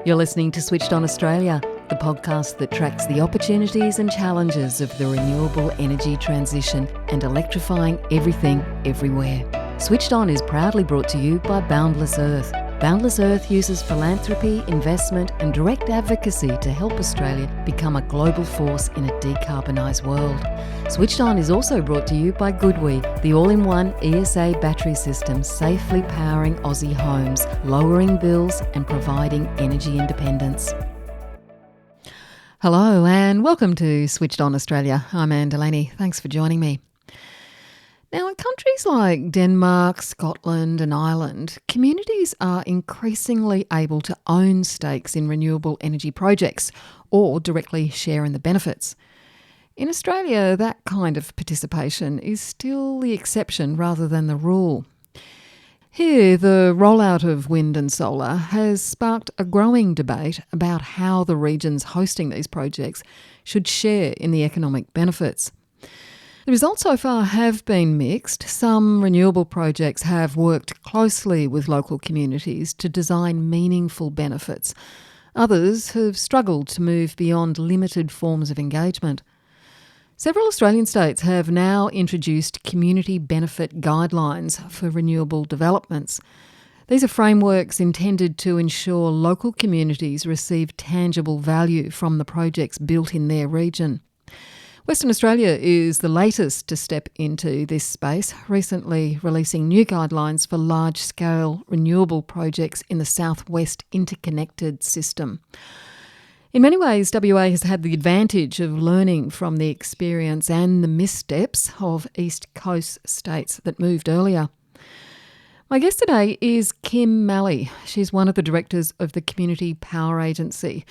You're listening to Switched On Australia, the podcast that tracks the opportunities and challenges of the renewable energy transition and electrifying everything, everywhere. Switched On is proudly brought to you by Boundless Earth. Boundless Earth uses philanthropy, investment and direct advocacy to help Australia become a global force in a decarbonised world. Switched On is also brought to you by GoodWe, the all-in-one ESA battery system safely powering Aussie homes, lowering bills and providing energy independence. Hello and welcome to Switched On Australia. I'm Anne Delaney. Thanks for joining me. Now, in countries like Denmark, Scotland and Ireland, communities are increasingly able to own stakes in renewable energy projects or directly share in the benefits. In Australia, that kind of participation is still the exception rather than the rule. Here, the rollout of wind and solar has sparked a growing debate about how the regions hosting these projects should share in the economic benefits. The results so far have been mixed. Some renewable projects have worked closely with local communities to design meaningful benefits. Others have struggled to move beyond limited forms of engagement. Several Australian states have now introduced community benefit guidelines for renewable developments. These are frameworks intended to ensure local communities receive tangible value from the projects built in their region. Western Australia is the latest to step into this space, recently releasing new guidelines for large-scale renewable projects in the southwest interconnected system. In many ways, WA has had the advantage of learning from the experience and the missteps of East Coast states that moved earlier. My guest today is Kim Mallee. She's one of the directors of the Community Power Agency,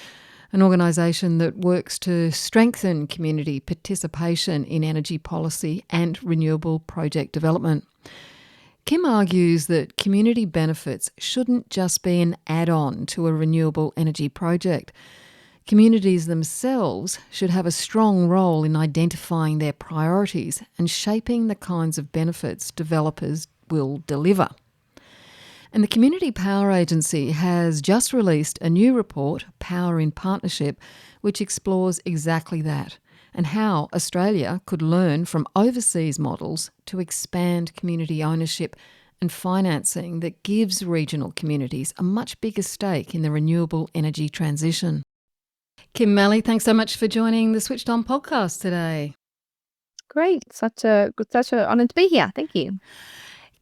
an organisation that works to strengthen community participation in energy policy and renewable project development. Kim argues that community benefits shouldn't just be an add-on to a renewable energy project. Communities themselves should have a strong role in identifying their priorities and shaping the kinds of benefits developers will deliver. And the Community Power Agency has just released a new report, Power in Partnership, which explores exactly that and how Australia could learn from overseas models to expand community ownership and financing that gives regional communities a much bigger stake in the renewable energy transition. Kim Mallee, thanks so much for joining the Switched On podcast today. Great. Such an honour to be here. Thank you.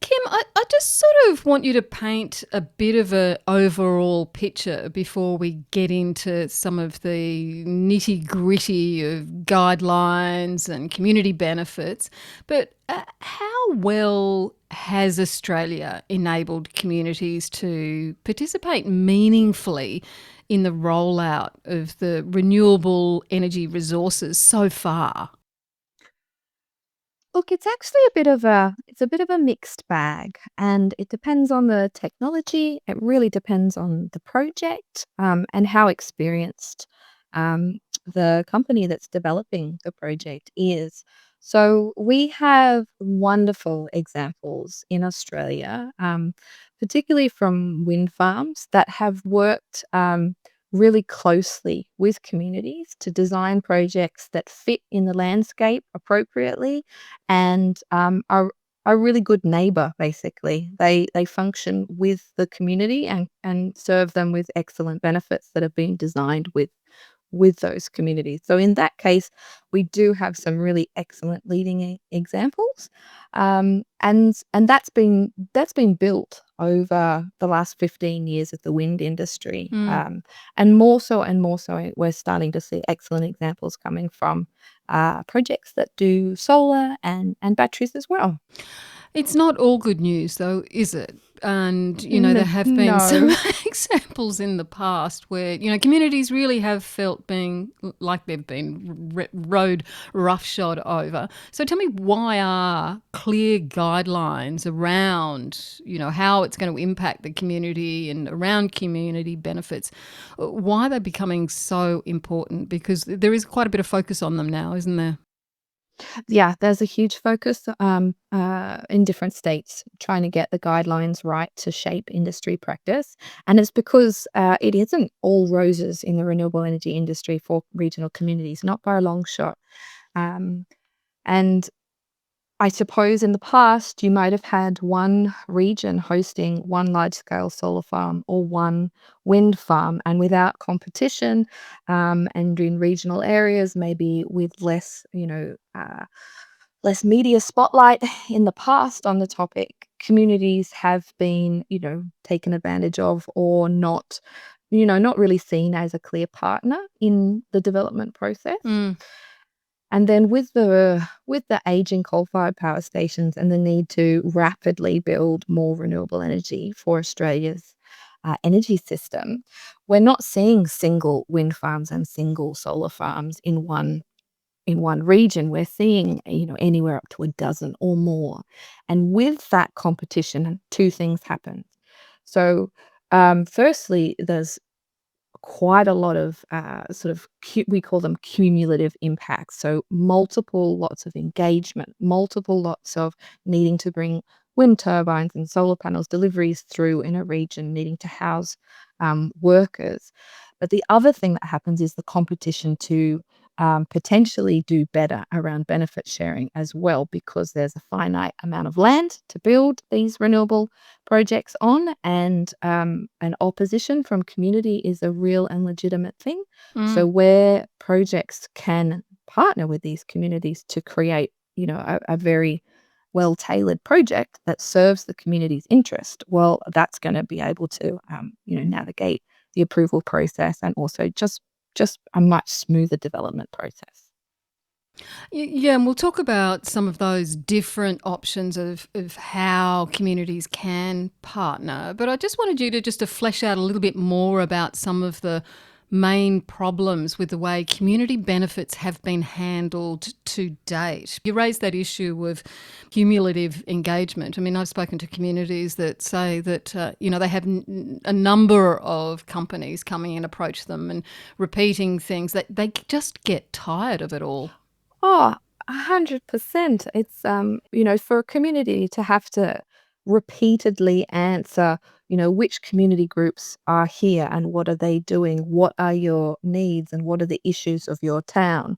Kim, I just sort of want you to paint a bit of an overall picture before we get into some of the nitty-gritty of guidelines and community benefits. But how well has Australia enabled communities to participate meaningfully in the rollout of the renewable energy resources so far? Look, it's actually a bit of a mixed bag, and it depends on the technology. It really depends on the project, and how experienced the company that's developing the project is. So we have wonderful examples in Australia, particularly from wind farms that have worked really closely with communities to design projects that fit in the landscape appropriately and are a really good neighbour, basically. They function with the community and serve them with excellent benefits that have been designed with those communities. So in that case, we do have some really excellent leading examples, and that's been built over the last 15 years of the wind industry, and more so, we're starting to see excellent examples coming from projects that do solar and batteries as well. It's not all good news, though, is it? And, there have been some examples in the past where, communities really have felt being like they've been rode roughshod over. So tell me, why are clear guidelines around, how it's going to impact the community and around community benefits, why are they becoming so important? Because there is quite a bit of focus on them now, isn't there? Yeah, there's a huge focus in different states trying to get the guidelines right to shape industry practice. And it's because it isn't all roses in the renewable energy industry for regional communities, not by a long shot. Um, and I suppose in the past, you might have had one region hosting one large scale solar farm or one wind farm, and without competition, and in regional areas, maybe with less, less media spotlight in the past on the topic, communities have been, taken advantage of or not, not really seen as a clear partner in the development process. Mm. And then with the aging coal-fired power stations and the need to rapidly build more renewable energy for Australia's energy system, we're not seeing single wind farms and single solar farms in one region. We're seeing, anywhere up to a dozen or more. And with that competition, two things happen. So, firstly, there's quite a lot of we call them cumulative impacts. So multiple lots of engagement, multiple lots of needing to bring wind turbines and solar panels deliveries through in a region, needing to house workers. But the other thing that happens is the competition to potentially do better around benefit sharing as well, because there's a finite amount of land to build these renewable projects on, and an opposition from community is a real and legitimate thing. So Mm. where projects can partner with these communities to create, a very well tailored project that serves the community's interest, well, that's going to be able to, navigate the approval process and also just a much smoother development process. Yeah, and we'll talk about some of those different options of how communities can partner. But I just wanted you to just to flesh out a little bit more about some of the main problems with the way community benefits have been handled to date. You raised that issue of cumulative engagement. I mean, I've spoken to communities that say that, they have a number of companies coming and approach them and repeating things that they just get tired of it all. Oh, 100%. It's, for a community to have to repeatedly answer, which community groups are here and what are they doing? What are your needs and what are the issues of your town?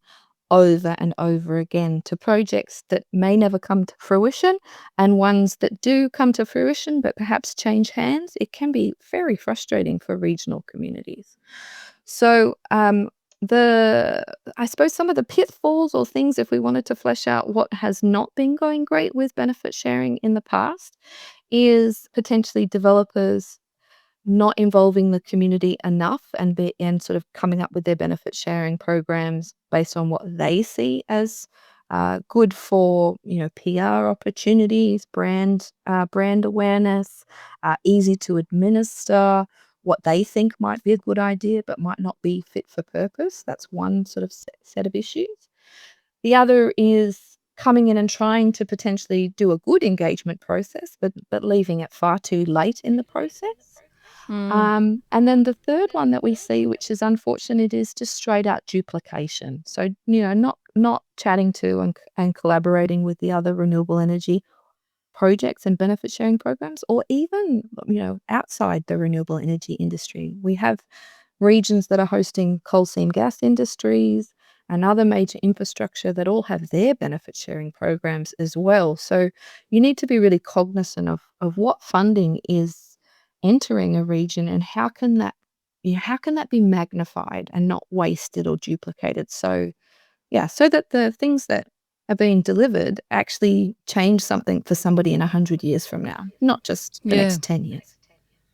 Over and over again to projects that may never come to fruition, and ones that do come to fruition but perhaps change hands. It can be very frustrating for regional communities. So, the I suppose some of the pitfalls or things, if we wanted to flesh out what has not been going great with benefit sharing in the past, is potentially developers not involving the community enough and sort of coming up with their benefit sharing programs based on what they see as good for, PR opportunities, brand awareness, easy to administer, what they think might be a good idea but might not be fit for purpose. That's one sort of set of issues. The other is coming in and trying to potentially do a good engagement process, but leaving it far too late in the process. Mm. And then the third one that we see, which is unfortunate, is just straight out duplication. So, not chatting to and collaborating with the other renewable energy projects and benefit sharing programs, or even, outside the renewable energy industry. We have regions that are hosting coal seam gas industries and other major infrastructure that all have their benefit sharing programs as well. So you need to be really cognizant of what funding is entering a region and how can that be magnified and not wasted or duplicated. So yeah, so that the things that are being delivered actually change something for somebody in 100 years from now, not just the Yeah. next 10 years.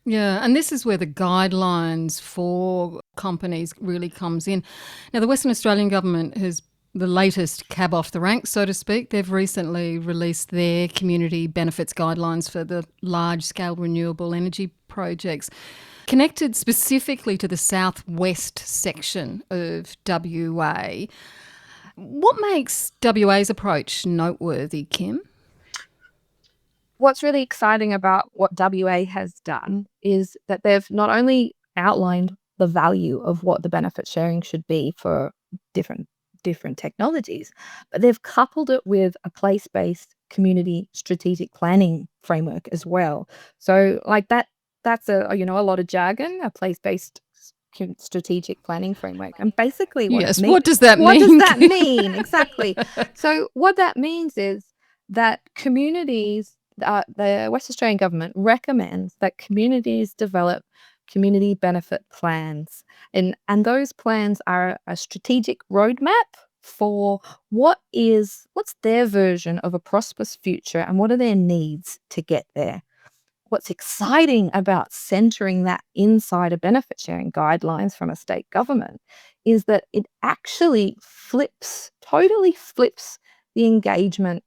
Yeah, and this is where the guidelines for companies really comes in. Now, the Western Australian government has the latest cab off the rank, so to speak. They've recently released their community benefits guidelines for the large-scale renewable energy projects, connected specifically to the southwest section of WA. What makes WA's approach noteworthy, Kim? What's really exciting about what WA has done is that they've not only outlined the value of what the benefit sharing should be for different different technologies, but they've coupled it with a place-based community strategic planning framework as well. So like that's a lot of jargon, a place-based strategic planning framework. And basically Yes. What does that what does mean? that mean? Exactly. So what that means is that communities, the West Australian government recommends that communities develop community benefit plans. And those plans are a strategic roadmap for what's their version of a prosperous future and what are their needs to get there. What's exciting about centering that inside a benefit sharing guidelines from a state government is that it actually totally flips the engagement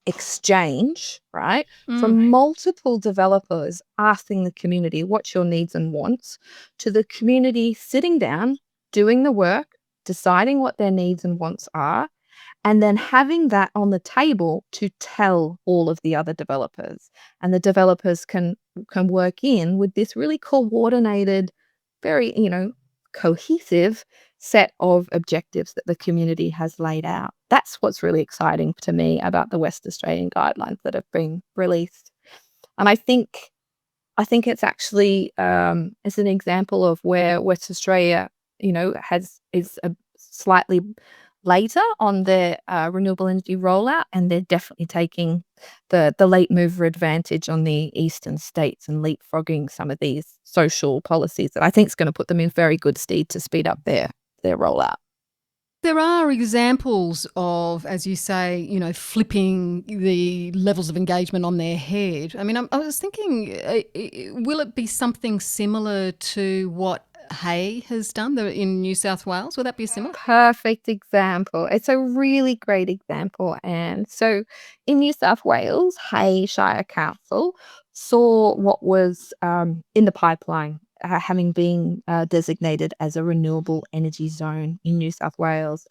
exchange, right? Mm. From multiple developers asking the community, what's your needs and wants, to the community sitting down, doing the work, deciding what their needs and wants are, and then having that on the table to tell all of the other developers. And the developers can work in with this really coordinated, very, cohesive set of objectives that the community has laid out. That's what's really exciting to me about the West Australian guidelines that have been released. And I think it's actually it's an example of where West Australia, is a slightly later on their renewable energy rollout, and they're definitely taking the late mover advantage on the eastern states and leapfrogging some of these social policies that I think is going to put them in very good stead to speed up their rollout. There are examples of, as you say, flipping the levels of engagement on their head. I mean, I was thinking, will it be something similar to what Hay has done in New South Wales? Would that be similar? Perfect example. It's a really great example. And so in New South Wales, Hay Shire Council saw what was in the pipeline, having been designated as a renewable energy zone in New South Wales.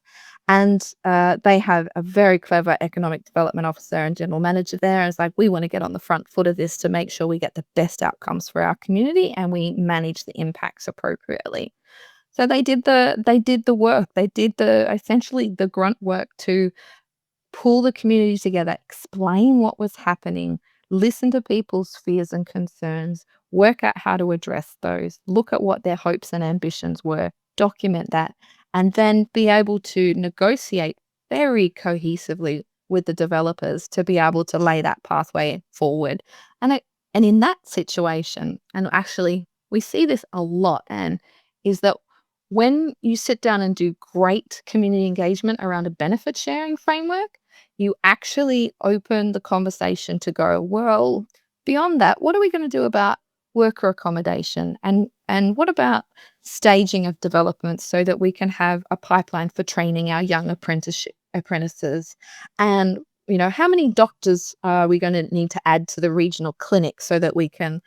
And they have a very clever economic development officer and general manager there. And it's like, we want to get on the front foot of this to make sure we get the best outcomes for our community and we manage the impacts appropriately. So they did the work. They did the essentially the grunt work to pull the community together, explain what was happening, listen to people's fears and concerns, work out how to address those, look at what their hopes and ambitions were, document that, and then be able to negotiate very cohesively with the developers to be able to lay that pathway forward. And in that situation, and actually we see this a lot, and is that when you sit down and do great community engagement around a benefit sharing framework, you actually open the conversation to go, well, beyond that, what are we going to do about worker accommodation? And what about staging of development so that we can have a pipeline for training our young apprentices? And how many doctors are we going to need to add to the regional clinic so that we can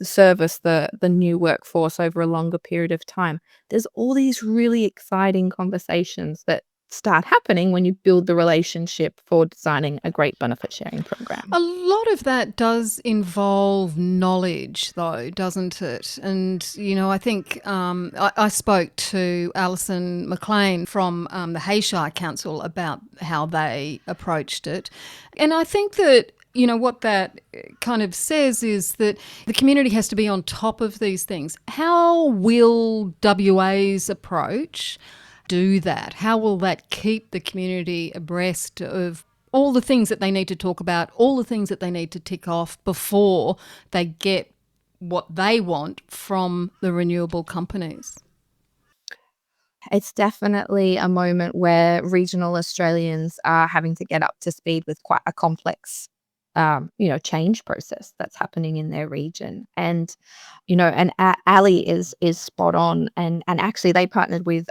service the new workforce over a longer period of time? There's all these really exciting conversations that start happening when you build the relationship for designing a great benefit sharing program. A lot of that does involve knowledge, though, doesn't it? And, I think I spoke to Alison McLean from the Hayshire Council about how they approached it. And I think that what that kind of says is that the community has to be on top of these things. How will WA's approach do that? How will that keep the community abreast of all the things that they need to talk about, all the things that they need to tick off before they get what they want from the renewable companies? It's definitely a moment where regional Australians are having to get up to speed with quite a complex, change process that's happening in their region. And Ali is spot on. And actually, they partnered with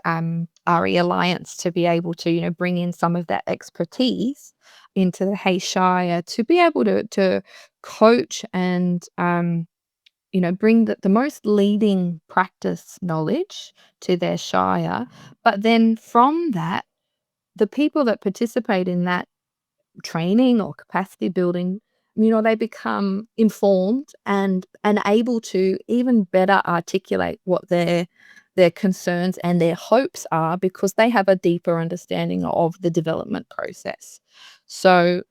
RE Alliance to be able to, bring in some of that expertise into the Hay Shire to be able to coach and bring the most leading practice knowledge to their shire. But then from that, the people that participate in that training or capacity building, they become informed and able to even better articulate what their their concerns and their hopes are, because they have a deeper understanding of the development process. So,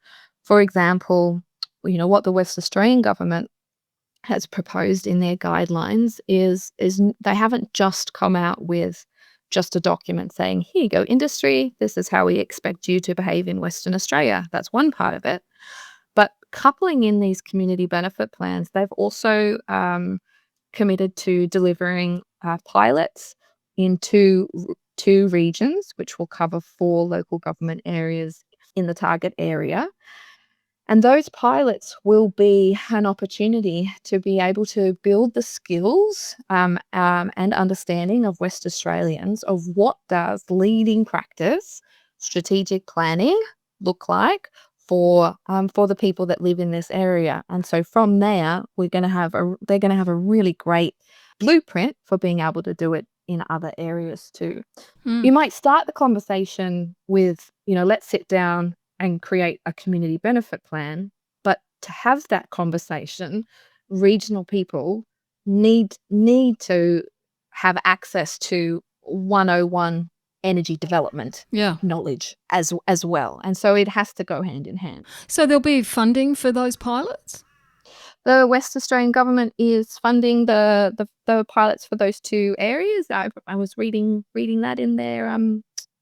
for example, what the West Australian government has proposed in their guidelines is they haven't just come out with just a document saying, here you go, industry, this is how we expect you to behave in Western Australia. That's one part of it. But coupling in these community benefit plans, they've also committed to delivering pilots in two regions, which will cover 4 local government areas in the target area. And those pilots will be an opportunity to be able to build the skills and understanding of West Australians of what does leading practice, strategic planning look like for the people that live in this area. And so from there, they're going to have a really great blueprint for being able to do it in other areas too. Mm. You might start the conversation with, let's sit down and create a community benefit plan. But to have that conversation, regional people need to have access to 101 energy development Yeah. knowledge as well. And so it has to go hand in hand. So there'll be funding for those pilots? The West Australian government is funding the pilots for those 2 areas. I was reading that in their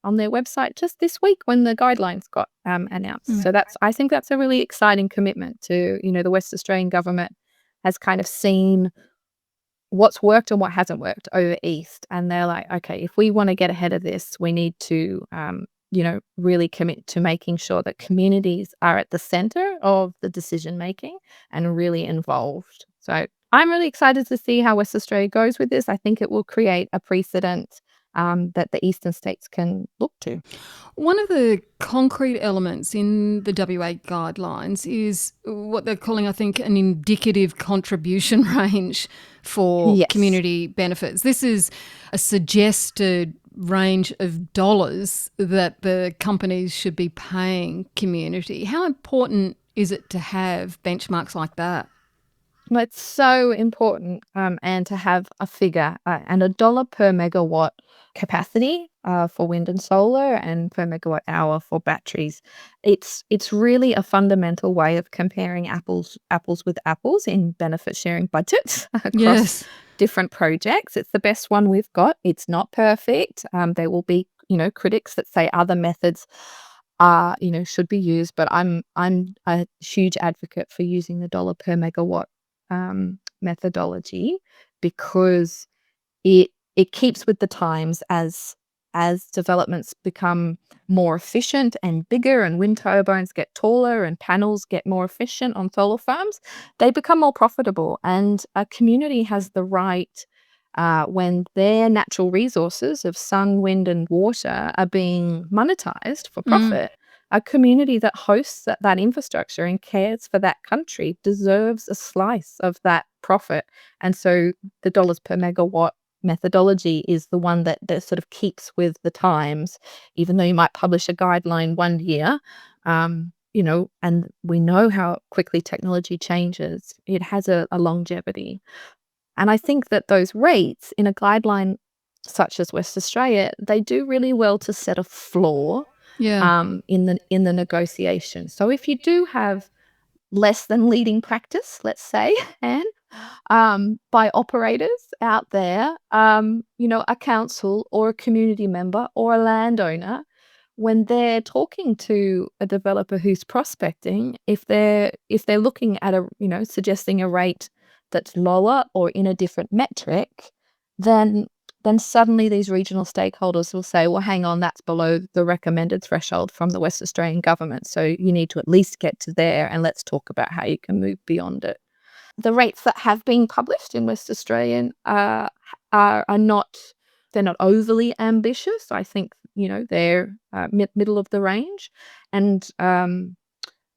on their website just this week when the guidelines got announced. So I think that's a really exciting commitment to, the West Australian government has kind of seen what's worked and what hasn't worked over East, and they're like, okay, if we want to get ahead of this, we need to really commit to making sure that communities are at the center of the decision making and really involved. So I'm really excited to see how West Australia goes with this. I think it will create a precedent that the eastern states can look to. One of the concrete elements in the WA guidelines is what they're calling, I think, an indicative contribution range for Yes. community benefits. This is a suggested range of dollars that the companies should be paying community. How important is it to have benchmarks like that? Well, it's so important, and to have a figure and $1 per megawatt capacity for wind and solar, and per megawatt hour for batteries. It's really a fundamental way of comparing apples with apples in benefit sharing budgets across Yes. different projects. It's the best one we've got. It's not perfect. There will be critics that say other methods should be used, but I'm a huge advocate for using the dollar per megawatt methodology, because it keeps with the times as developments become more efficient and bigger, and wind turbines get taller and panels get more efficient on solar farms. They become more profitable, and a community has the right, when their natural resources of sun, wind, and water are being monetized for profit. A community that hosts that infrastructure and cares for that country deserves a slice of that profit. And so the dollars per megawatt methodology is the one that sort of keeps with the times, even though you might publish a guideline one year, and we know how quickly technology changes. It has a longevity. And I think that those rates in a guideline such as West Australia, they do really well to set a floor Yeah. in the negotiation. So if you do have less than leading practice, let's say, Anne, by operators out there, a council or a community member or a landowner, when they're talking to a developer who's prospecting, if they're looking at suggesting a rate that's lower or in a different metric, then suddenly these regional stakeholders will say, well, hang on, that's below the recommended threshold from the West Australian government. So you need to at least get to there, and let's talk about how you can move beyond it. The rates that have been published in West Australian are not, they're not overly ambitious. I think, they're middle of the range. And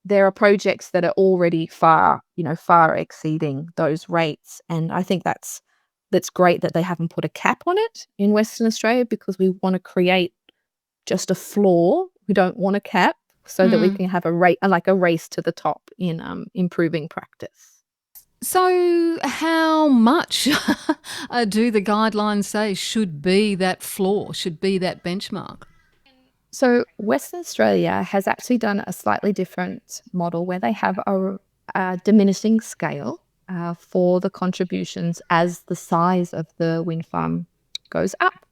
there are projects that are already far exceeding those rates. And I think that's great that they haven't put a cap on it in Western Australia, because we want to create just a floor. We don't want a cap, so that we can have a race to the top in improving practice. So, how much do the guidelines say should be that floor, should be that benchmark? So Western Australia has actually done a slightly different model where they have a diminishing scale for the contributions as the size of the wind farm goes up.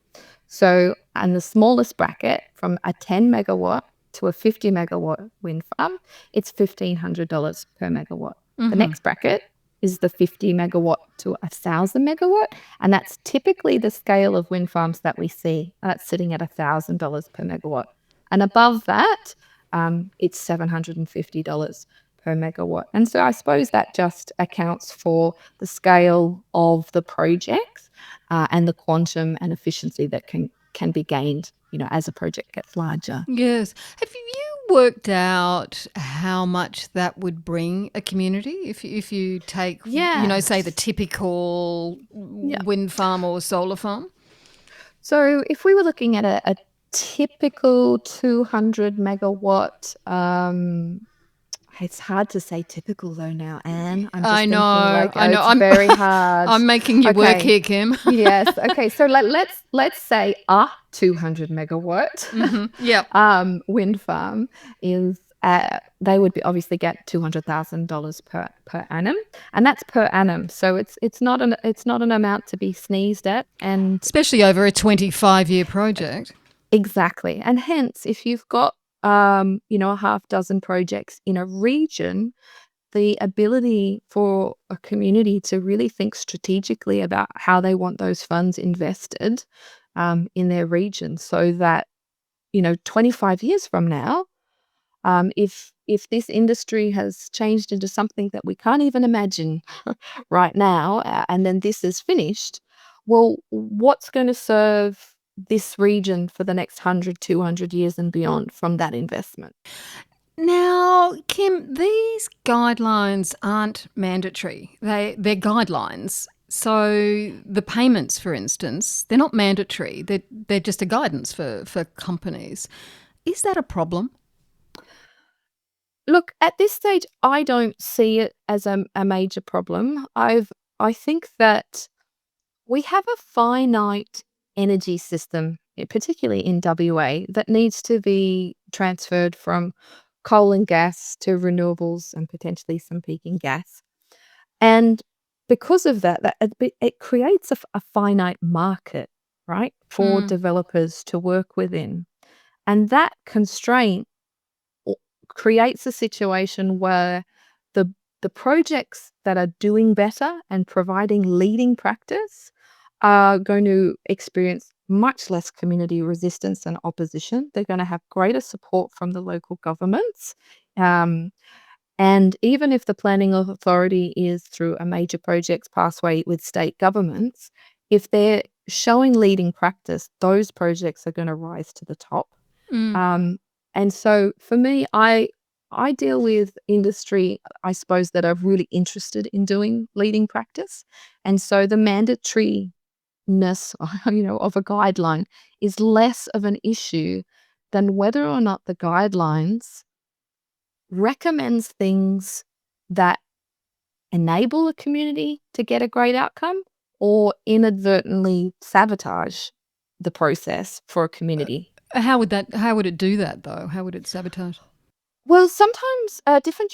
So, and the smallest bracket from a 10 megawatt to a 50 megawatt wind farm, it's $1,500 per megawatt. The Hmm. next bracket is the 50 megawatt to 1,000 megawatt. And that's typically the scale of wind farms that we see. That's sitting at $1,000 per megawatt. And above that, it's $750 per megawatt. And so I suppose that just accounts for the scale of the projects and the quantum and efficiency that can be gained, as a project gets larger. Yes. Have you worked out how much that would bring a community if you take, say the Yes. typical Yeah. wind farm or solar farm? So if we were looking at a typical 200 megawatt, it's hard to say typical though now, Anne. I'm I just thinking know, like, I oh, know. it's I'm very hard. I'm making you work Okay. here, Kim. Yes. Okay. So let's say a 200 megawatt Yep. wind farm is they would be obviously get $200,000 per annum, and that's per annum. So it's not an amount to be sneezed at, and Especially over a 25-year project. exactly. And hence, if you've got a half dozen projects in a region, the ability for a community to really think strategically about how they want those funds invested in their region so that 25 years from now, if this industry has changed into something that we can't even imagine right now, and then this is finished, well, what's going to serve this region for the next 100, 200 years and beyond from that investment? Now, Kim, these guidelines aren't mandatory. They're guidelines. So the payments, for instance, they're not mandatory. They're just a guidance for companies. Is that a problem? Look, at this stage, I don't see it as a major problem. I think that we have a finite energy system, particularly in WA, that needs to be transferred from coal and gas to renewables and potentially some peaking gas. And because of that, it creates a finite market, right, for Mm. developers to work within. And that constraint o- creates a situation where the the projects that are doing better and providing leading practice are going to experience much less community resistance and opposition. They're going to have greater support from the local governments. Um, and even if the planning authority is through a major projects pathway with state governments, if they're showing leading practice, those projects are going to rise to the top. Mm. Um, and so for me, I deal with industry, I suppose, that are really interested in doing leading practice. And so the mandatoriness, of a guideline is less of an issue than whether or not the guidelines recommends things that enable a community to get a great outcome or inadvertently sabotage the process for a community. How would it do that though? How would it sabotage? Well, sometimes different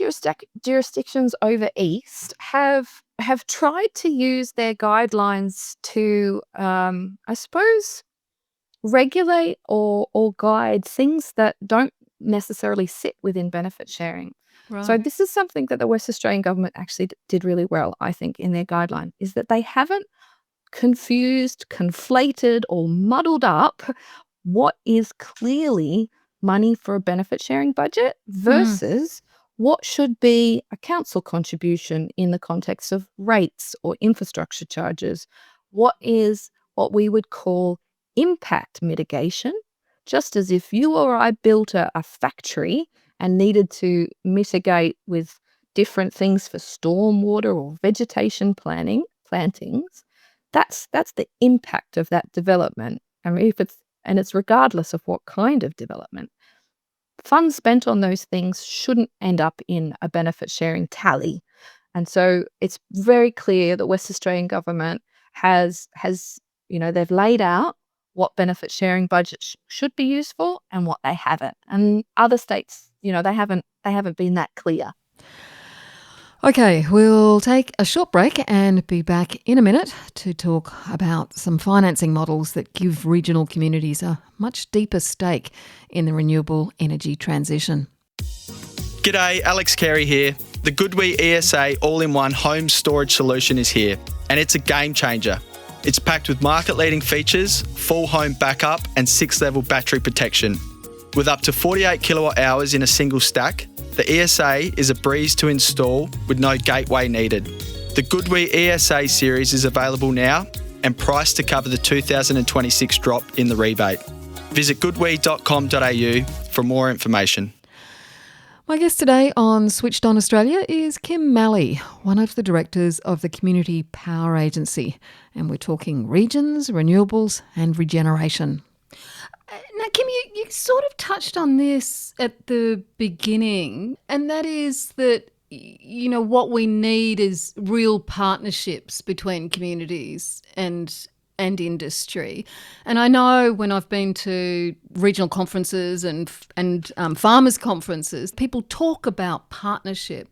jurisdictions over east have tried to use their guidelines to, I suppose, regulate or guide things that don't necessarily sit within benefit sharing. So Right. this is something that the West Australian government actually did really well, I think, in their guideline, is that they haven't confused, conflated, or muddled up what is clearly money for a benefit sharing budget Mm. versus what should be a council contribution in the context of rates or infrastructure charges. What is what we would call impact mitigation, just as if you or I built a factory and needed to mitigate with different things for stormwater or vegetation plantings. That's the impact of that development. I mean, it's regardless of what kind of development. Funds spent on those things shouldn't end up in a benefit sharing tally. And so it's very clear that West Australian government has they've laid out what benefit sharing budgets should be used for and what they haven't. And other states, they haven't been that clear. Okay, we'll take a short break and be back in a minute to talk about some financing models that give regional communities a much deeper stake in the renewable energy transition. G'day, Alex Carey here. The Goodwee ESA all-in-one home storage solution is here, and it's a game changer. It's packed with market-leading features, full home backup and 6-level battery protection. With up to 48 kilowatt hours in a single stack, the ESA is a breeze to install with no gateway needed. The Goodwee ESA series is available now and priced to cover the 2026 drop in the rebate. Visit goodwee.com.au for more information. My guest today on Switched On Australia is Kim Mallee, one of the directors of the Community Power Agency, and we're talking regions, renewables and regeneration. Now, Kim, you sort of touched on this at the beginning, and that is that, what we need is real partnerships between communities and industry. And I know when I've been to regional conferences and farmers conferences, people talk about partnership.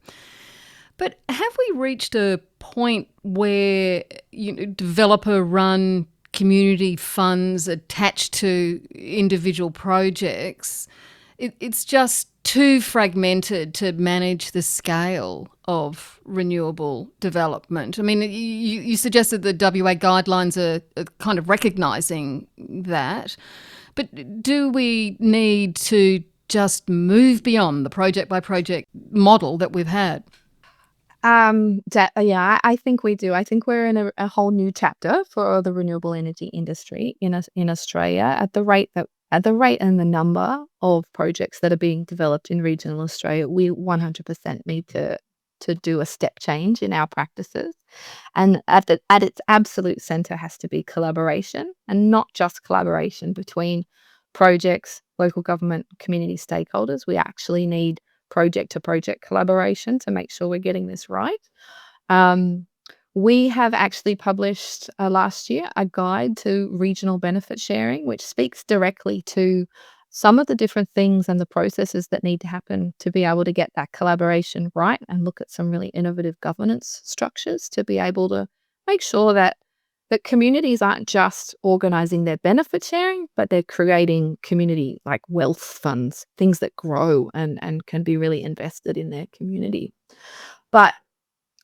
But have we reached a point where developer-run community funds attached to individual projects, it's just too fragmented to manage the scale of renewable development? I mean, you suggested the WA guidelines are kind of recognising that, but do we need to just move beyond the project-by-project model that we've had? I think we do. I think we're in a whole new chapter for the renewable energy industry in Australia at the rate and the number of projects that are being developed in regional Australia. We 100% need to do a step change in our practices, and at its absolute centre has to be collaboration, and not just collaboration between projects, local government, community stakeholders. We actually need project-to-project collaboration to make sure we're getting this right. We have actually published last year a guide to regional benefit sharing, which speaks directly to some of the different things and the processes that need to happen to be able to get that collaboration right, and look at some really innovative governance structures to be able to make sure that communities aren't just organising their benefit sharing, but they're creating community like wealth funds, things that grow and can be really invested in their community. But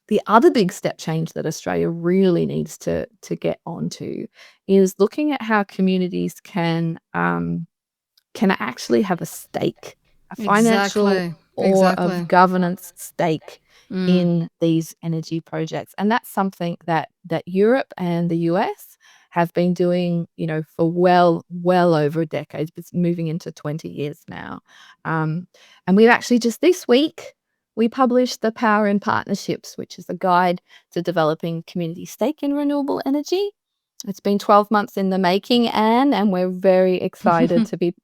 the other big step change that Australia really needs to get onto is looking at how communities can actually have a stake, a financial or a governance stake in these energy projects. And that's something that Europe and the US have been doing, for well over a decade. It's moving into 20 years now. And we've actually just this week, we published the Power in Partnerships, which is a guide to developing community stake in renewable energy. It's been 12 months in the making, Anne, and we're very excited to be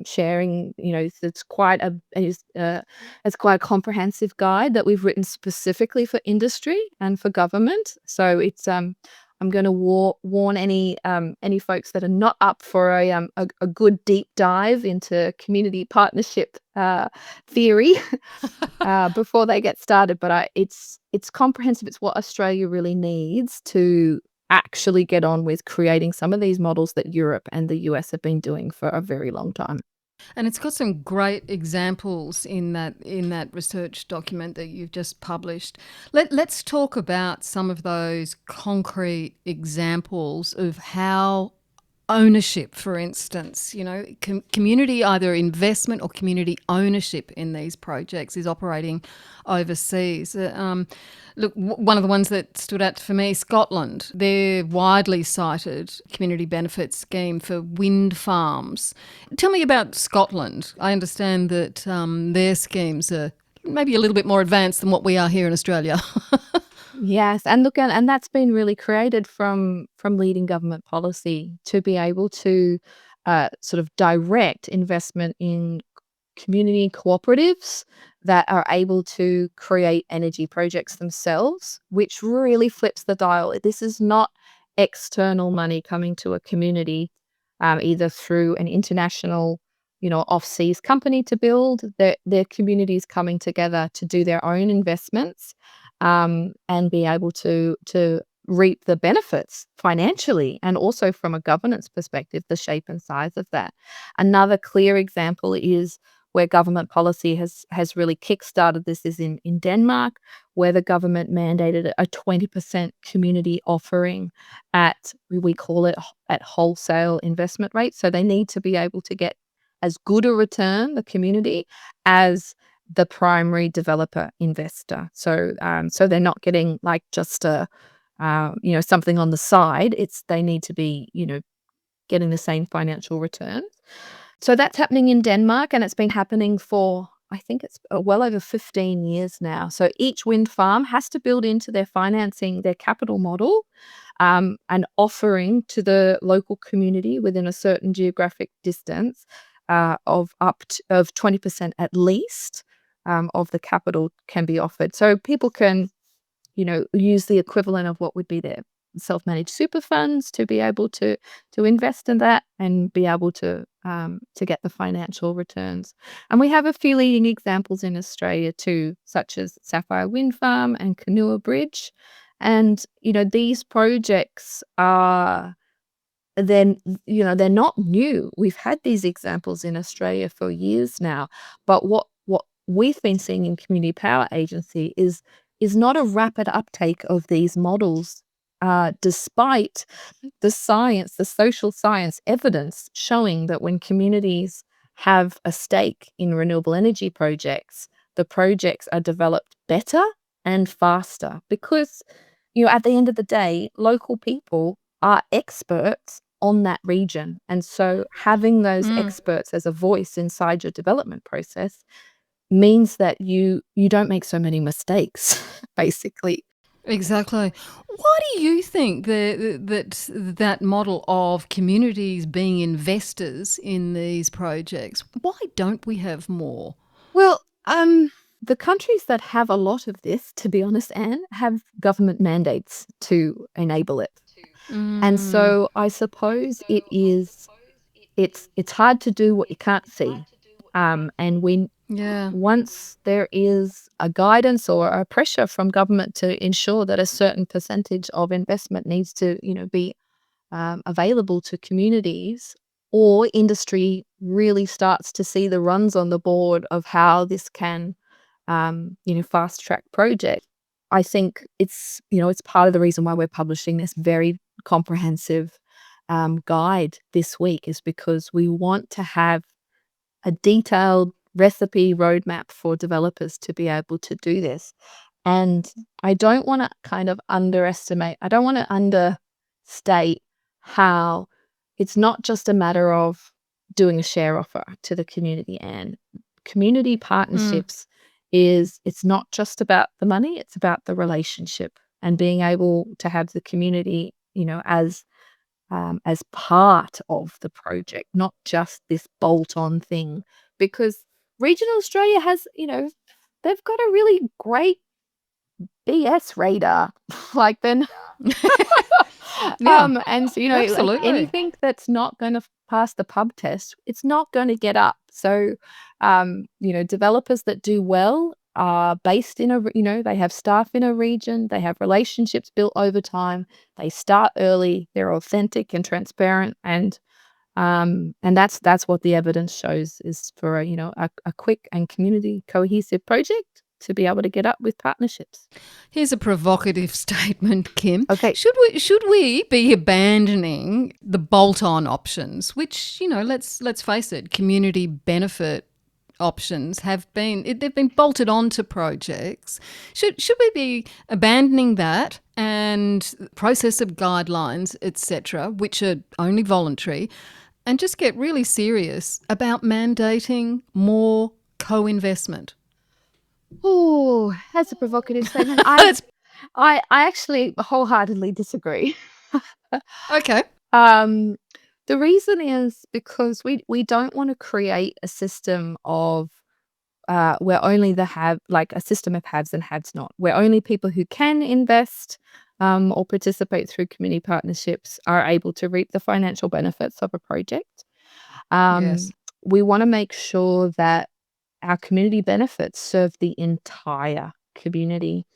sharing. It's quite a comprehensive guide that we've written specifically for industry and for government. So it's I'm going to warn any folks that are not up for a good deep dive into community partnership theory before they get started. But it's comprehensive. It's what Australia really needs to actually get on with creating some of these models that Europe and the US have been doing for a very long time. And it's got some great examples in that research document that you've just published. Let's talk about some of those concrete examples of how ownership, for instance, community either investment or community ownership in these projects is operating overseas. Look, one of the ones that stood out for me, Scotland, their widely cited community benefit scheme for wind farms. Tell me about Scotland. I understand that their schemes are maybe a little bit more advanced than what we are here in Australia. Yes, and look, and that's been really created from leading government policy to be able to sort of direct investment in community cooperatives that are able to create energy projects themselves, which really flips the dial. This is not external money coming to a community, either through an international, off-seas company to build. Their communities coming together to do their own investments, and be able to reap the benefits financially and also from a governance perspective, the shape and size of that. Another clear example is where government policy has really kickstarted this is in Denmark, where the government mandated a 20% community offering at, we call it, at wholesale investment rate. So they need to be able to get as good a return, the community, as the primary developer investor. So they're not getting like just a something on the side. They need to be, getting the same financial returns. So that's happening in Denmark, and it's been happening for, I think it's well over 15 years now. So each wind farm has to build into their financing, their capital model, an offering to the local community within a certain geographic distance of 20% at least of the capital can be offered. So people can, use the equivalent of what would be their self-managed super funds to be able to invest in that and be able to get the financial returns. And we have a few leading examples in Australia too, such as Sapphire Wind Farm and Canoa Bridge. And these projects are they're not new. We've had these examples in Australia for years now. But what we've been seeing in Community Power Agency is not a rapid uptake of these models, despite the science, the social science evidence showing that when communities have a stake in renewable energy projects, the projects are developed better and faster because, at the end of the day, local people are experts on that region. And so having those experts as a voice inside your development process means that you don't make so many mistakes, basically. Exactly. Why do you think that model of communities being investors in these projects, why don't we have more? Well, the countries that have a lot of this, to be honest, Anne, have government mandates to enable it. And so I suppose it's hard to do what you can't see. And once there is a guidance or a pressure from government to ensure that a certain percentage of investment needs to, be available to communities, or industry really starts to see the runs on the board of how this can, fast track project. I think it's part of the reason why we're publishing this very comprehensive guide this week, is because we want to have a detailed recipe roadmap for developers to be able to do this. And I don't want to I don't want to understate how it's not just a matter of doing a share offer to the community, and community partnerships it's not just about the money, it's about the relationship and being able to have the community, as part of the project, not just this bolt-on thing. Because regional Australia has, they've got a really great BS radar. Like then, Yeah, and so, like absolutely. anything that's not going to pass the pub test, it's not going to get up. So, developers that do well are based in they have staff in a region, they have relationships built over time, they start early, they're authentic and transparent, and that's what the evidence shows is for a quick and community cohesive project to be able to get up with partnerships. Here's a provocative statement, Kim. Okay. Should we be abandoning the bolt-on options, which, let's face it, community benefit options they've been bolted onto projects. Should we be abandoning that and process of guidelines, etc., which are only voluntary, and just get really serious about mandating more co-investment? Oh, that's a provocative statement. I actually wholeheartedly disagree. Okay. The reason is because we don't want to create a system of where only like a system of haves and haves not, where only people who can invest or participate through community partnerships are able to reap the financial benefits of a project. Yes. We want to make sure that our community benefits serve the entire community.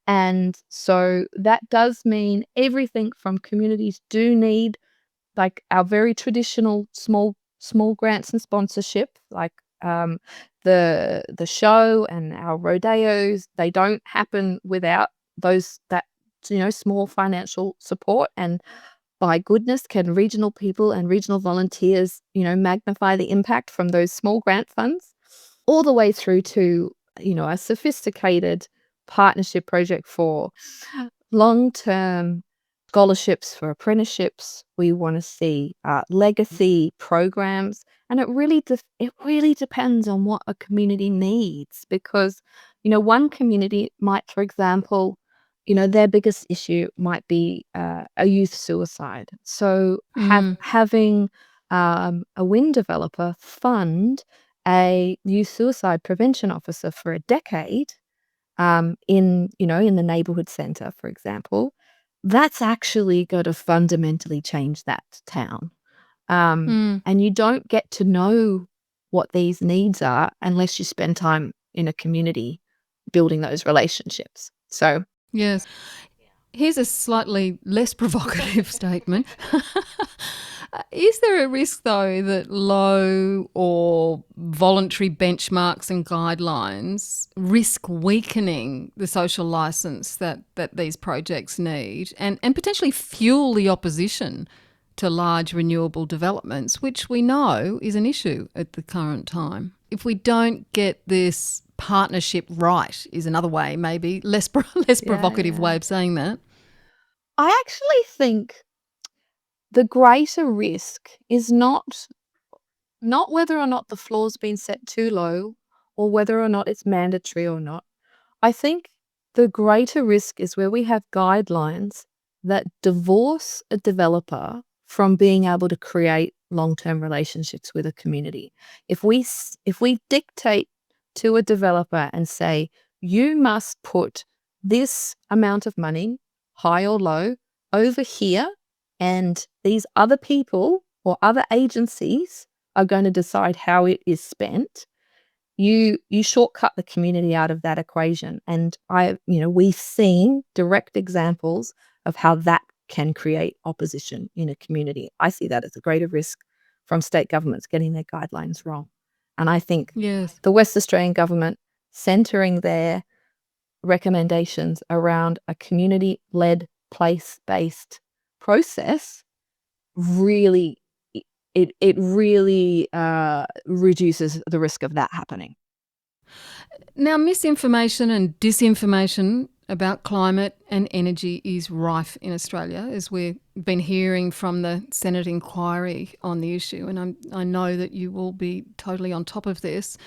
And so that does mean everything from communities do need like our very traditional small grants and sponsorship, like um, the show and our rodeos. They don't happen without that small financial support. And by goodness, can regional people and regional volunteers magnify the impact from those small grant funds all the way through to a sophisticated partnership project for long-term scholarships for apprenticeships. We want to see legacy programs, and it really depends on what a community needs, because one community might, for example, their biggest issue might be a youth suicide. So Mm. having a wind developer fund a youth suicide prevention officer for a decade in the neighborhood center, for example, that's actually going to fundamentally change that town. Mm. And you don't get to know what these needs are unless you spend time in a community building those relationships. So, Yes. Here's a slightly less provocative statement. Is there a risk, though, that low or voluntary benchmarks and guidelines risk weakening the social licence that these projects need and potentially fuel the opposition to large renewable developments, which we know is an issue at the current time? If we don't get this partnership right, is another way, maybe less provocative way of saying that. I actually think the greater risk is not whether or not the floor's been set too low or whether or not it's mandatory or not. I think the greater risk is where we have guidelines that divorce a developer from being able to create long-term relationships with a community. If we dictate to a developer and say, you must put this amount of money, high or low, over here, and these other people or other agencies are going to decide how it is spent, you shortcut the community out of that equation. And we've seen direct examples of how that can create opposition in a community. I see that as a greater risk from state governments getting their guidelines wrong. And I think Yes. the West Australian government centering their recommendations around a community-led, place-based process really it really reduces the risk of that happening. Now, misinformation and disinformation about climate and energy is rife in Australia, as we've been hearing from the Senate inquiry on the issue. And I know that you will be totally on top of this.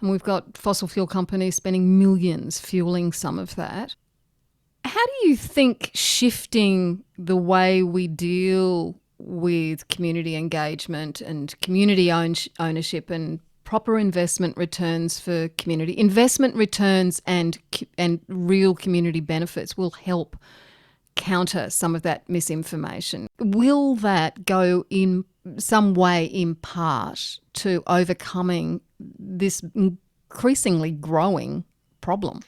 And we've got fossil fuel companies spending millions fueling some of that. How do you think shifting the way we deal with community engagement and community ownership and proper investment returns for community investment returns and real community benefits will help counter some of that misinformation? Will that go in some way in part to overcoming this increasingly growing problem?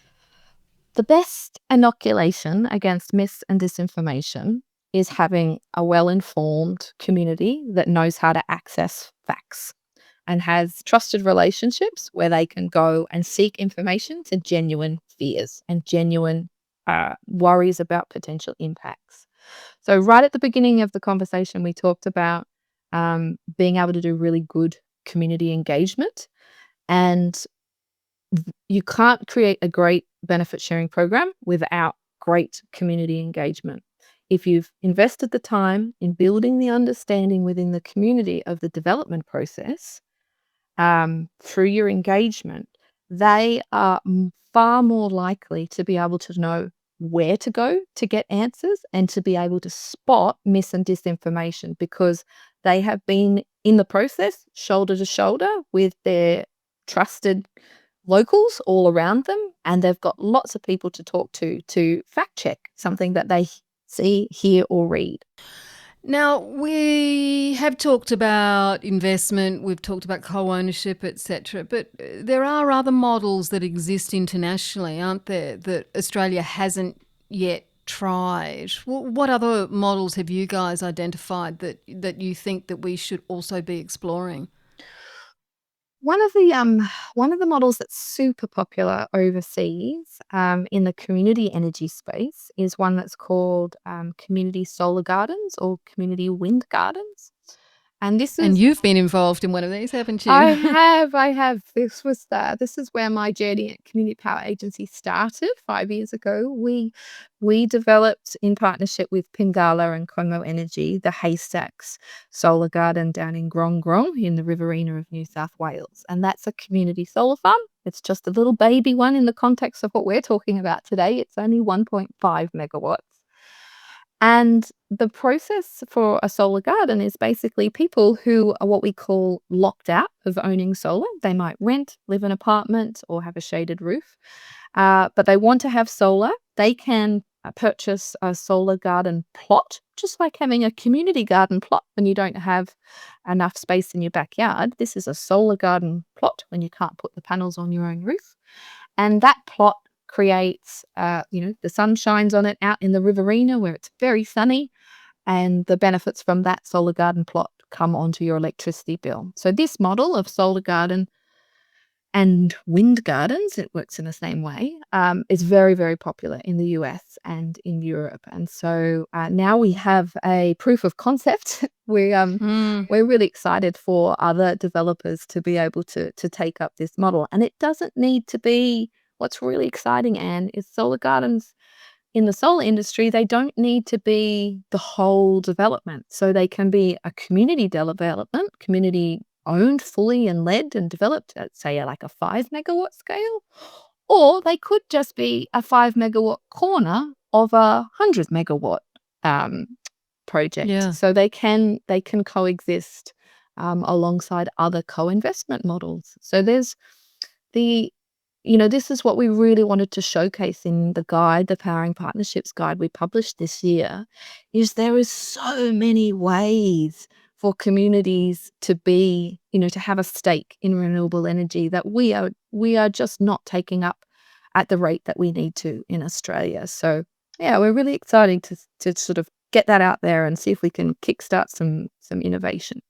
The best inoculation against mis and disinformation is having a well-informed community that knows how to access facts and has trusted relationships where they can go and seek information to genuine fears and genuine worries about potential impacts. So right at the beginning of the conversation, we talked about being able to do really good community engagement. And you can't create a great benefit sharing program without great community engagement. If you've invested the time in building the understanding within the community of the development process through your engagement, they are far more likely to be able to know where to go to get answers and to be able to spot mis and disinformation, because They have been in the process, shoulder to shoulder with their trusted locals all around them, and they've got lots of people to talk to fact check something that they see, hear, or read. Now, we have talked about investment, we've talked about co-ownership, etc., but there are other models that exist internationally, aren't there, that Australia hasn't yet tried? What other models have you guys identified that you think that we should also be exploring? One of the models that's super popular overseas in the community energy space is one that's called community solar gardens or community wind gardens. And this And is you've been involved in one of these, haven't you? I have. This is where my journey at Community Power Agency started 5 years ago. We developed in partnership with Pingala and Congo Energy the Haystacks Solar Garden down in Grong Grong in the Riverina of New South Wales, and that's a community solar farm. It's just a little baby one in the context of what we're talking about today. It's only 1.5 megawatts. And the process for a solar garden is basically people who are what we call locked out of owning solar. They might rent, live in an apartment, or have a shaded roof, but they want to have solar. They can purchase a solar garden plot, just like having a community garden plot when you don't have enough space in your backyard. This is a solar garden plot when you can't put the panels on your own roof. And that plot creates, the sun shines on it out in the Riverina where it's very sunny, and the benefits from that solar garden plot come onto your electricity bill. So this model of solar garden and wind gardens, it works in the same way, is very, very popular in the US and in Europe. And so now we have a proof of concept. We're really excited for other developers to be able to take up this model. And it doesn't need to be. What's really exciting, Anne, is solar gardens in the solar industry, they don't need to be the whole development. So they can be a community development, community owned fully and led and developed at, say, like a 5 megawatt scale, or they could just be a 5 megawatt corner of a 100 megawatt project. Yeah. So they can coexist alongside other co-investment models. So there's this is what we really wanted to showcase in the guide, the Powering Partnerships guide we published this year, is there is so many ways for communities to be, to have a stake in renewable energy that we are just not taking up at the rate that we need to in Australia. So yeah, we're really excited to sort of get that out there and see if we can kickstart some innovation.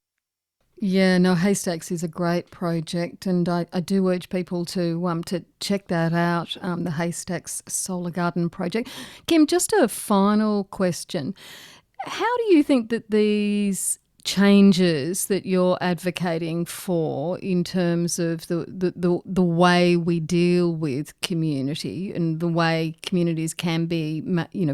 Yeah, no, Haystacks is a great project, and I do urge people to check that out, the Haystacks Solar Garden project. Kim, just a final question. How do you think that these changes that you're advocating for in terms of the way we deal with community and the way communities can be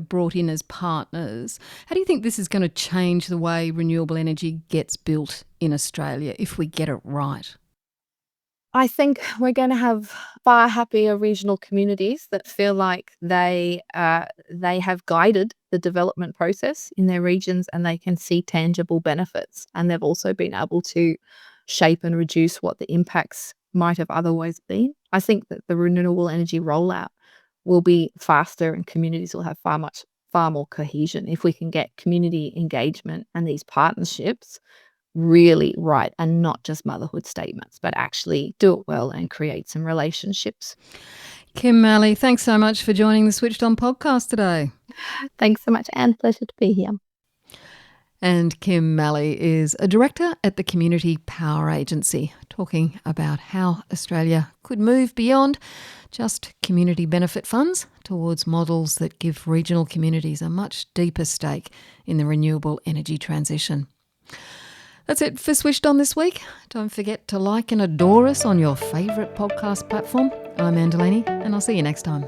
brought in as partners, how do you think this is going to change the way renewable energy gets built in Australia if we get it right? I think we're going to have far happier regional communities that feel like they have guided the development process in their regions and they can see tangible benefits. And they've also been able to shape and reduce what the impacts might have otherwise been. I think that the renewable energy rollout will be faster and communities will have far more cohesion if we can get community engagement and these partnerships really right, and not just motherhood statements, but actually do it well and create some relationships. Kim Mallee, thanks so much for joining the Switched On podcast today. Thanks so much, Anne. Pleasure to be here. And Kim Mallee is a director at the Community Power Agency, talking about how Australia could move beyond just community benefit funds towards models that give regional communities a much deeper stake in the renewable energy transition. That's it for Switched On this week. Don't forget to like and adore us on your favourite podcast platform. I'm Anne Delaney, and I'll see you next time.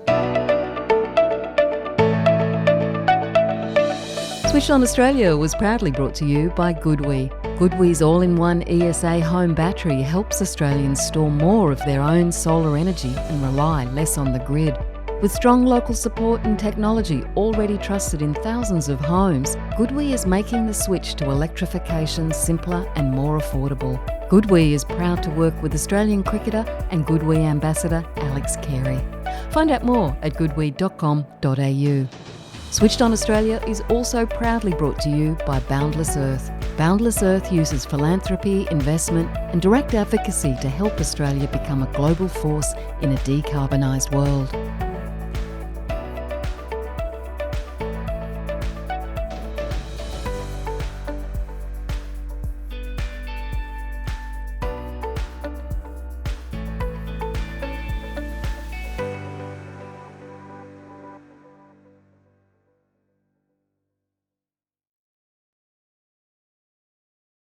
Switched On Australia was proudly brought to you by GoodWe. GoodWe's all-in-one ESA home battery helps Australians store more of their own solar energy and rely less on the grid. With strong local support and technology already trusted in thousands of homes, Goodwe is making the switch to electrification simpler and more affordable. Goodwe is proud to work with Australian cricketer and Goodwe ambassador Alex Carey. Find out more at goodwe.com.au. Switched On Australia is also proudly brought to you by Boundless Earth. Boundless Earth uses philanthropy, investment and direct advocacy to help Australia become a global force in a decarbonised world.